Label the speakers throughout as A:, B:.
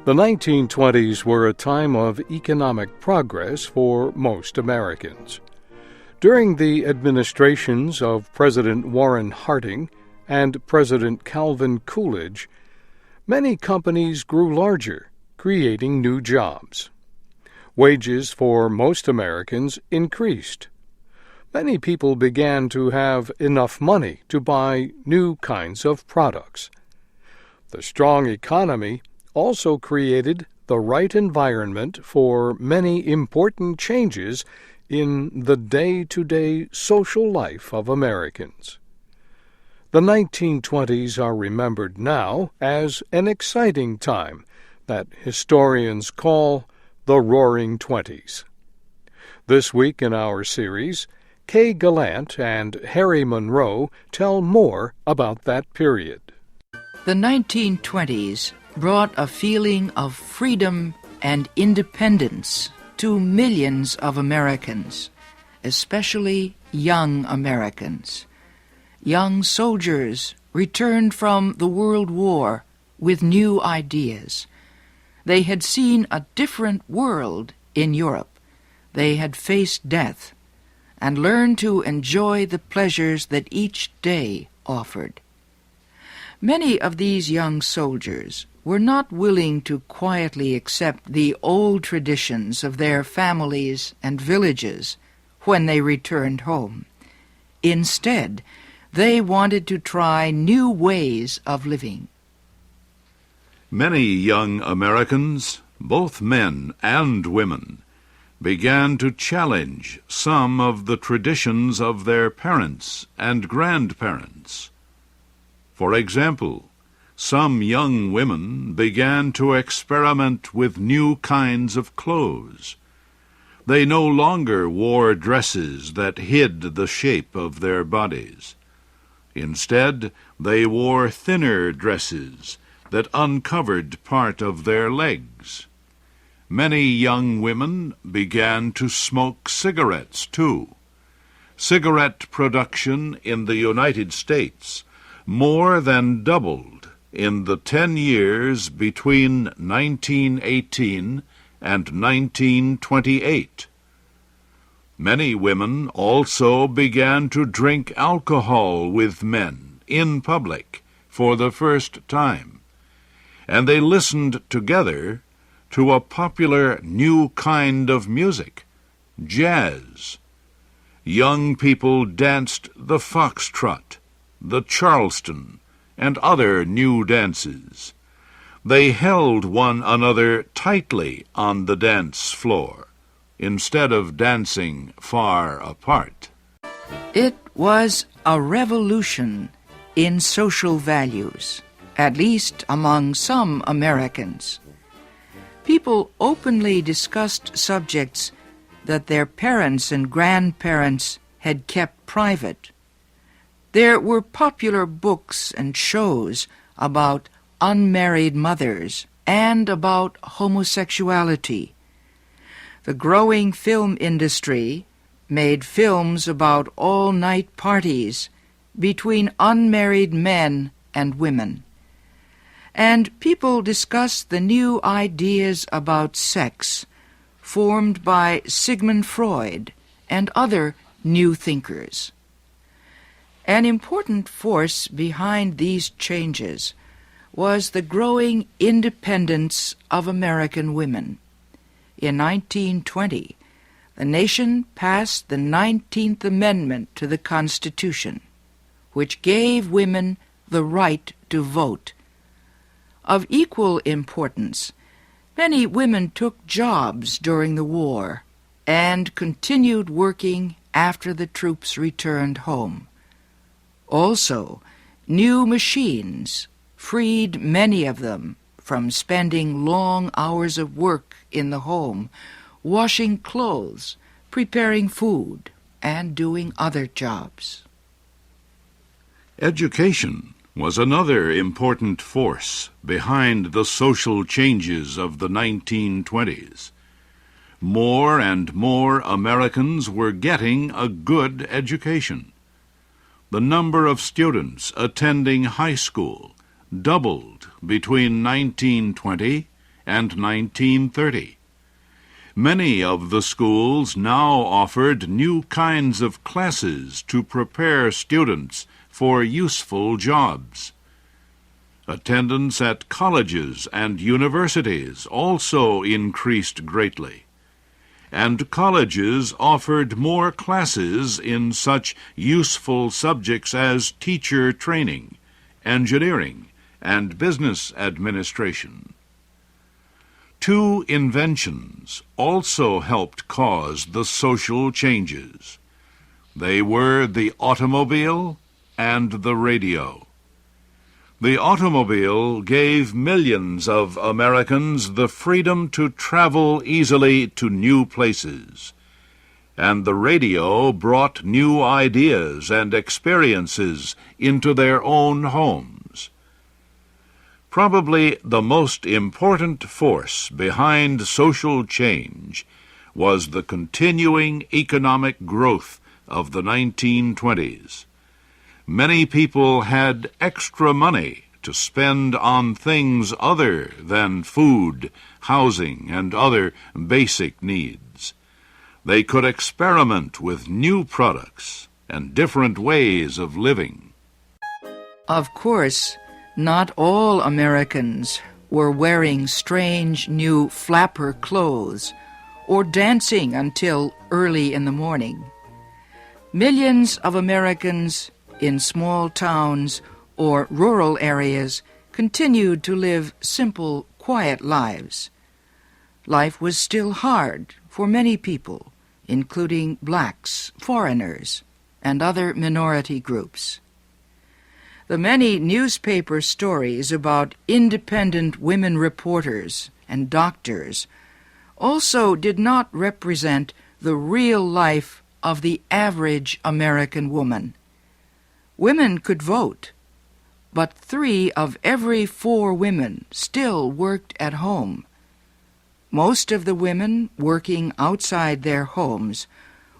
A: The 1920s were a time of economic progress for most Americans. During the administrations of President Warren Harding and President Calvin Coolidge, many companies grew larger, creating new jobs. Wages for most Americans increased. Many people began to have enough money to buy new kinds of products. The strong economy also created the right environment for many important changes in the day-to-day social life of Americans. The 1920s are remembered now as an exciting time that historians call the Roaring Twenties. This week in our series, Kay Gallant and Harry Monroe tell more about that period.
B: The 1920s brought a feeling of freedom and independence to millions of Americans, especially young Americans. Young soldiers returned from the World War with new ideas. They had seen a different world in Europe. They had faced death and learned to enjoy the pleasures that each day offered. Many of these young soldiers were not willing to quietly accept the old traditions of their families and villages when they returned home. Instead, they wanted to try new ways of living.
C: Many young Americans, both men and women, began to challenge some of the traditions of their parents and grandparents. For example, some young women began to experiment with new kinds of clothes. They no longer wore dresses that hid the shape of their bodies. Instead, they wore thinner dresses that uncovered part of their legs. Many young women began to smoke cigarettes, too. Cigarette production in the United States more than doubled in the 10 years between 1918 and 1928. Many women also began to drink alcohol with men in public for the first time, and they listened together to a popular new kind of music, jazz. Young people danced the foxtrot, the Charleston, and other new dances. They held one another tightly on the dance floor, instead of dancing far apart.
B: It was a revolution in social values, at least among some Americans. People openly discussed subjects that their parents and grandparents had kept private. There were popular books and shows about unmarried mothers and about homosexuality. The growing film industry made films about all-night parties between unmarried men and women. And people discussed the new ideas about sex formed by Sigmund Freud and other new thinkers. An important force behind these changes was the growing independence of American women. In 1920, the nation passed the 19th Amendment to the Constitution, which gave women the right to vote. Of equal importance, many women took jobs during the war and continued working after the troops returned home. Also, new machines freed many of them from spending long hours of work in the home, washing clothes, preparing food, and doing other jobs.
C: Education was another important force behind the social changes of the 1920s. More and more Americans were getting a good education. The number of students attending high school doubled between 1920 and 1930. Many of the schools now offered new kinds of classes to prepare students for useful jobs. Attendance at colleges and universities also increased greatly, and colleges offered more classes in such useful subjects as teacher training, engineering, and business administration. Two inventions also helped cause the social changes. They were the automobile and the radio. The automobile gave millions of Americans the freedom to travel easily to new places, and the radio brought new ideas and experiences into their own homes. Probably the most important force behind social change was the continuing economic growth of the 1920s. Many people had extra money to spend on things other than food, housing, and other basic needs. They could experiment with new products and different ways of living.
B: Of course, not all Americans were wearing strange new flapper clothes or dancing until early in the morning. Millions of Americans in small towns or rural areas continued to live simple, quiet lives. Life was still hard for many people, including blacks, foreigners, and other minority groups. The many newspaper stories about independent women reporters and doctors also did not represent the real life of the average American woman. Women could vote, but 3 of every 4 women still worked at home. Most of the women working outside their homes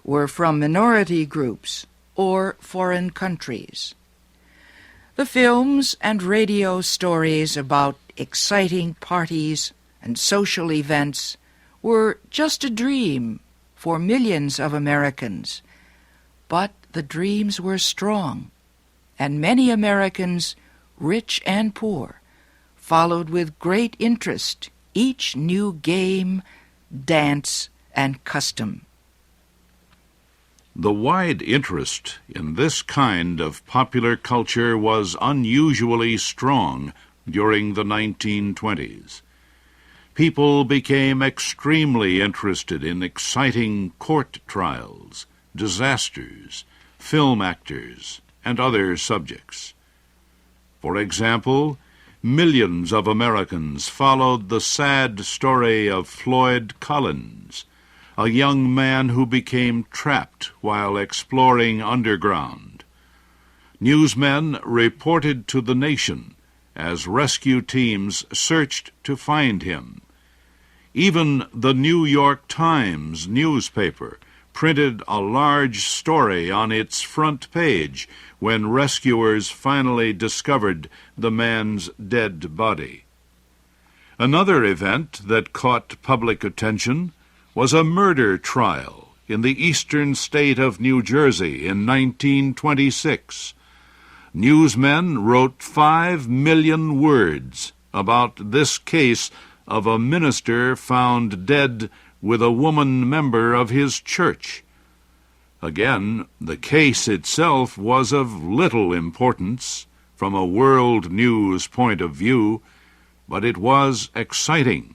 B: were from minority groups or foreign countries. The films and radio stories about exciting parties and social events were just a dream for millions of Americans, but the dreams were strong, and many Americans, rich and poor, followed with great interest each new game, dance, and custom.
C: The wide interest in this kind of popular culture was unusually strong during the 1920s. People became extremely interested in exciting court trials, disasters, film actors, and other subjects. For example, millions of Americans followed the sad story of Floyd Collins, a young man who became trapped while exploring underground. Newsmen reported to the nation as rescue teams searched to find him. Even the New York Times newspaper printed a large story on its front page when rescuers finally discovered the man's dead body. Another event that caught public attention was a murder trial in the eastern state of New Jersey in 1926. Newsmen wrote 5 million words about this case of a minister found dead with a woman member of his church. Again, the case itself was of little importance from a world news point of view, but it was exciting,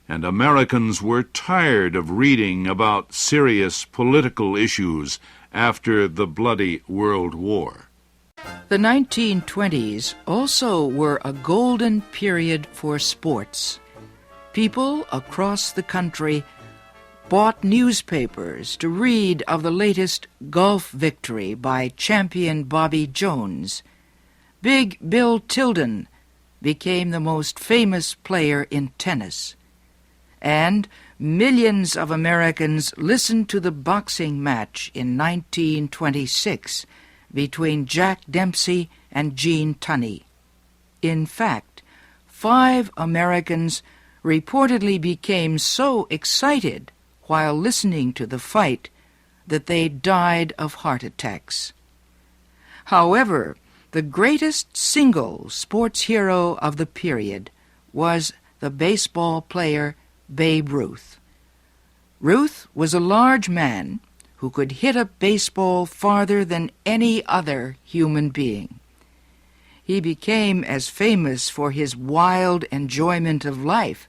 C: and Americans were tired of reading about serious political issues after the bloody World War.
B: The 1920s also were a golden period for sports. People across the country bought newspapers to read of the latest golf victory by champion Bobby Jones. Big Bill Tilden became the most famous player in tennis. And millions of Americans listened to the boxing match in 1926 between Jack Dempsey and Gene Tunney. In fact, 5 Americans reportedly became so excited while listening to the fight that they died of heart attacks. However, the greatest single sports hero of the period was the baseball player Babe Ruth. Ruth was a large man who could hit a baseball farther than any other human being. He became as famous for his wild enjoyment of life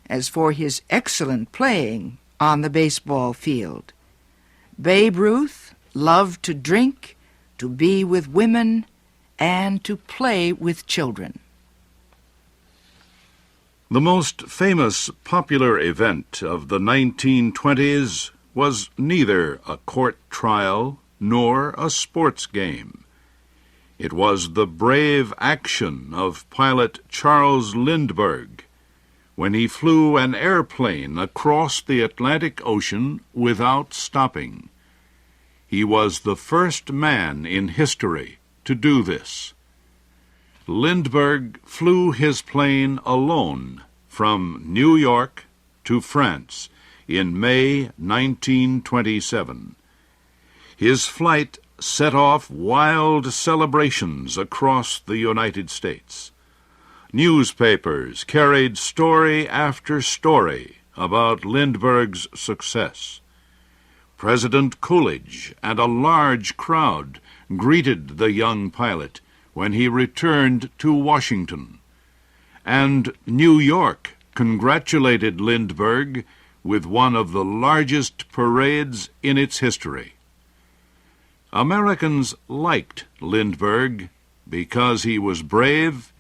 B: as for his excellent playing on the baseball field. Babe Ruth loved to drink, to be with women, and to play with children.
C: The most famous popular event of the 1920s was neither a court trial nor a sports game. It was the brave action of pilot Charles Lindbergh when he flew an airplane across the Atlantic Ocean without stopping. He was the first man in history to do this. Lindbergh flew his plane alone from New York to France in May 1927. His flight set off wild celebrations across the United States. Newspapers carried story after story about Lindbergh's success. President Coolidge and a large crowd greeted the young pilot when he returned to Washington. And New York congratulated Lindbergh with one of the largest parades in its history. Americans liked Lindbergh because he was brave,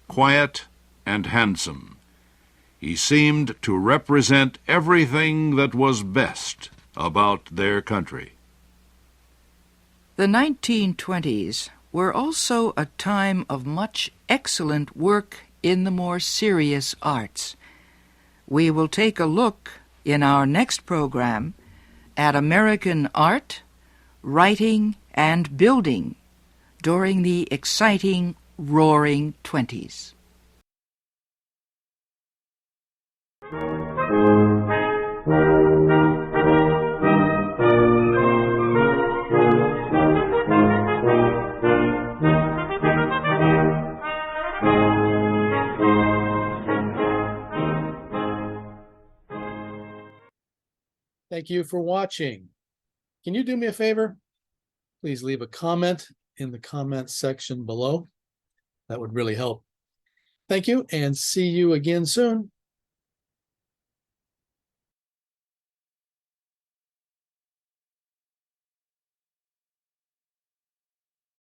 C: quiet, and handsome. He seemed to represent everything that was best about their country.
B: The 1920s were also a time of much excellent work in the more serious arts. We will take a look in our next program at American art, writing, and building during the exciting, roaring 20s.
A: Thank you for watching. Can you do me a favor? Please leave a comment in the comment section below. That would really help. Thank you, and see you again soon.